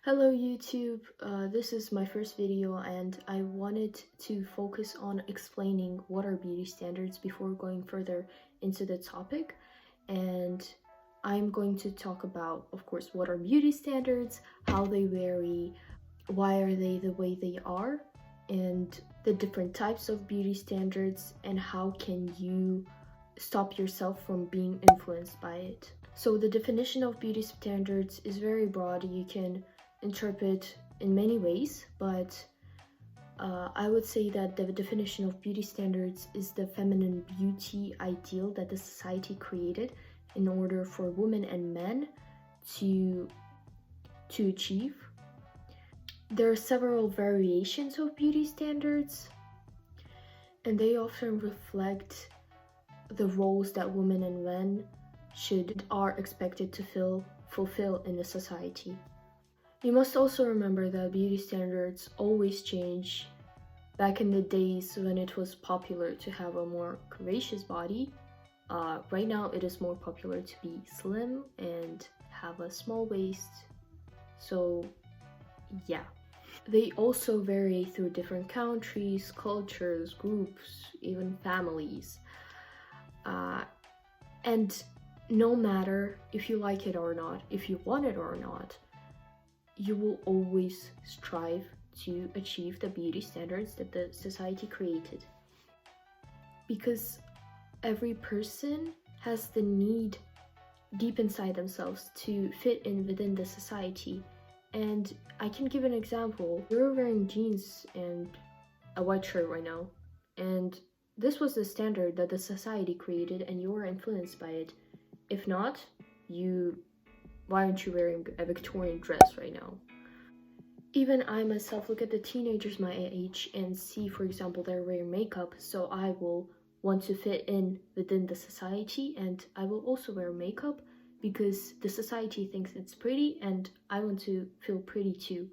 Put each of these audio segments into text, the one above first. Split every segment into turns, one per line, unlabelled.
Hello YouTube, this is my first video and I wanted to focus on explaining what are beauty standards before going further into the topic. And I'm going to talk about, of course, what are beauty standards, how they vary, why are they the way they are, and the different types of beauty standards, and how can you stop yourself from being influenced by it. So the definition of beauty standards is very broad. You can interpret in many ways, but I would say that the definition of beauty standards is the feminine beauty ideal that the society created in order for women and men to achieve. There are several variations of beauty standards, and they often reflect the roles that women and men are expected to fulfill in the society. You must also remember that beauty standards always change. Back in the days when it was popular to have a more curvaceous body, right now it is more popular to be slim and have a small waist. So yeah. They also vary through different countries, cultures, groups, even families. And no matter if you like it or not, if you want it or not, you will always strive to achieve the beauty standards that the society created. Because every person has the need deep inside themselves to fit in within the society. And I can give an example. You're wearing jeans and a white shirt right now, and this was the standard that the society created and you were influenced by it. If not, why aren't you wearing a Victorian dress right now? Even I myself look at the teenagers my age and see, for example, they're wearing makeup, so I will want to fit in within the society, and I will also wear makeup because the society thinks it's pretty and I want to feel pretty too.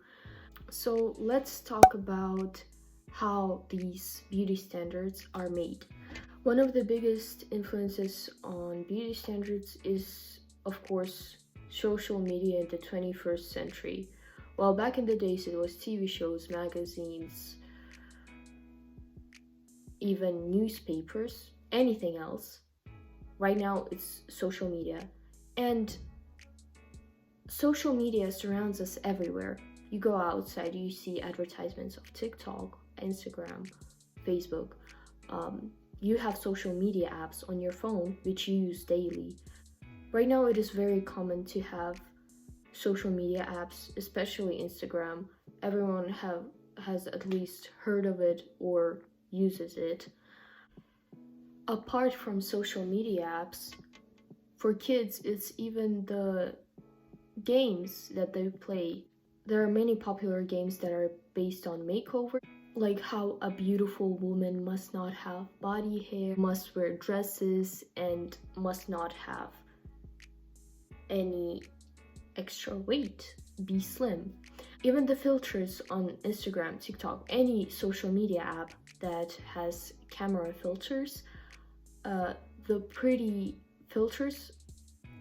So let's talk about how these beauty standards are made. One of the biggest influences on beauty standards is, of course, social media in the 21st century. While back in the days it was TV shows, magazines, even newspapers, anything else, right now it's social media. And social media surrounds us everywhere. You go outside, you see advertisements of TikTok, Instagram, Facebook. You have social media apps on your phone which you use daily. Right now it is very common to have social media apps, especially Instagram. Everyone has at least heard of it or uses it. Apart from social media apps, for kids it's even the games that they play. There are many popular games that are based on makeover, like how a beautiful woman must not have body hair, must wear dresses, and must not have any extra weight, be slim. Even the filters on Instagram, TikTok, any social media app that has camera filters, the pretty filters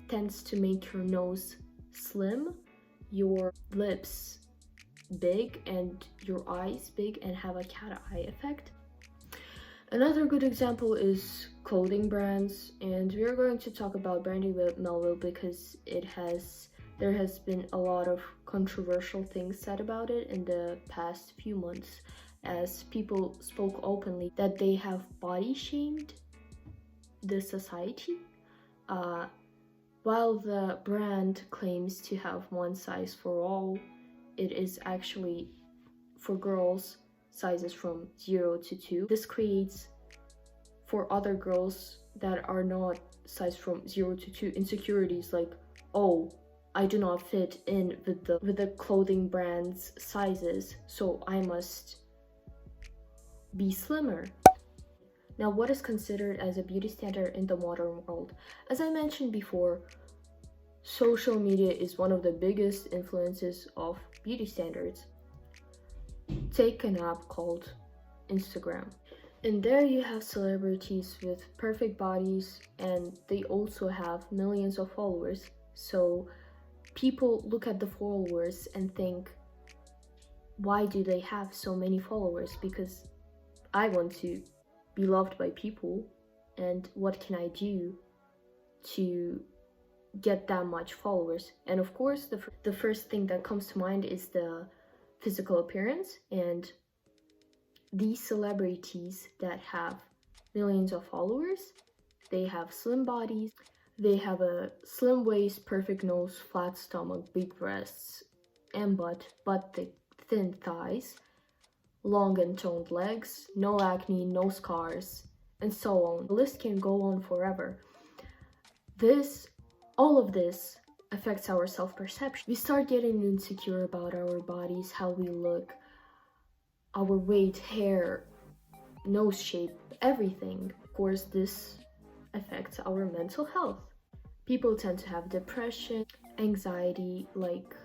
tends to make your nose slim, your lips big, and your eyes big and have a cat eye effect. Another good example is clothing brands, and we are going to talk about Brandy Melville because there has been a lot of controversial things said about it in the past few months, as people spoke openly that they have body shamed the society. While the brand claims to have one size for all, it is actually for girls sizes from 0 to 2. This creates for other girls that are not sized from 0 to 2 insecurities, like, oh, I do not fit in with the clothing brand's sizes, so I must be slimmer. Now, what is considered as a beauty standard in the modern world? As I mentioned before, social media is one of the biggest influences of beauty standards. Take an app called Instagram. And there you have celebrities with perfect bodies, and they also have millions of followers. So People look at the followers and think, why do they have so many followers? Because I want to be loved by people, and what can I do to get that much followers? And of course, the first thing that comes to mind is the physical appearance. And these celebrities that have millions of followers, they have slim bodies, they have a slim waist, perfect nose, flat stomach, big breasts and butt thick, thin thighs, long and toned legs, no acne, no scars, and so on. The list can go on forever. All of this affects our self-perception. We start getting insecure about our bodies, how we look, our weight, hair, nose shape, everything. Of course, this affects our mental health. People tend to have depression, anxiety, like,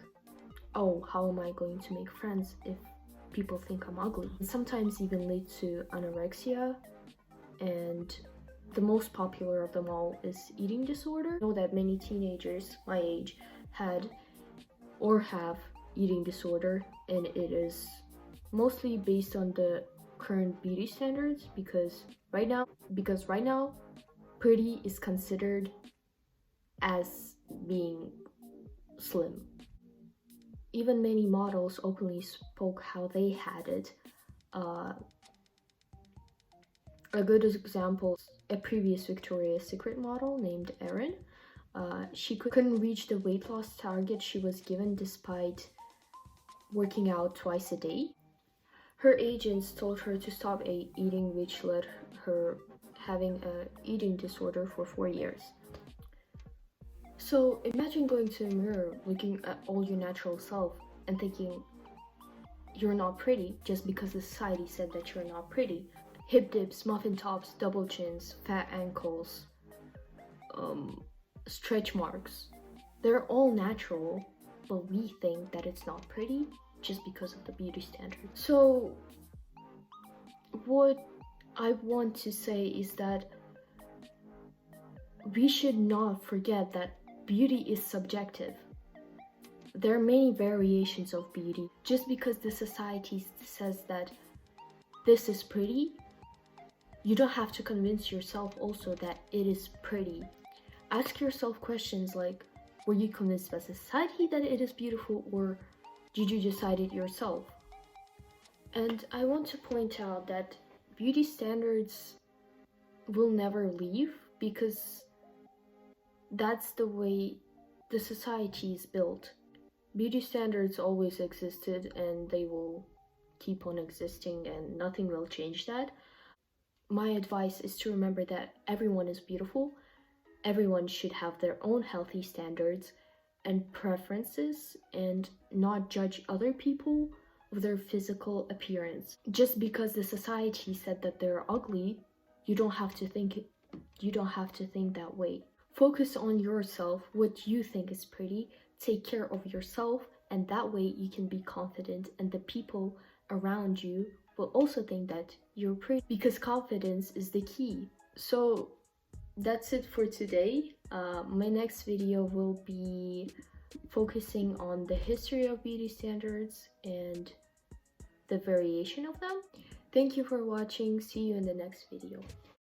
oh, how am I going to make friends if people think I'm ugly? And sometimes even lead to anorexia, and the most popular of them all is eating disorder. I know that many teenagers my age had or have eating disorder, and it is mostly based on the current beauty standards, because right now pretty is considered as being slim. Even many models openly spoke how they had it. A good example, a previous Victoria's Secret model named Erin. She couldn't reach the weight loss target she was given despite working out twice a day. Her agents told her to stop eating, which led her having an eating disorder for 4 years. So imagine going to a mirror, looking at all your natural self and thinking you're not pretty just because the society said that you're not pretty. Hip dips, muffin tops, double chins, fat ankles, stretch marks. They're all natural, but we think that it's not pretty just because of the beauty standard. So what I want to say is that we should not forget that beauty is subjective. There are many variations of beauty. Just because the society says that this is pretty, you don't have to convince yourself also that it is pretty. Ask yourself questions like, were you convinced by society that it is beautiful, or did you decide it yourself? And I want to point out that beauty standards will never leave, because that's the way the society is built. Beauty standards always existed and they will keep on existing, and nothing will change that. My advice is to remember that everyone is beautiful. Everyone should have their own healthy standards and preferences, and not judge other people with their physical appearance. Just because the society said that they're ugly, you don't have to think that way. Focus on yourself, what you think is pretty, take care of yourself, and that way you can be confident, and the people around you will also think that you're pretty, because confidence is the key. So that's it for today. My next video will be focusing on the history of beauty standards and the variation of them. Thank you for watching. See you in the next video.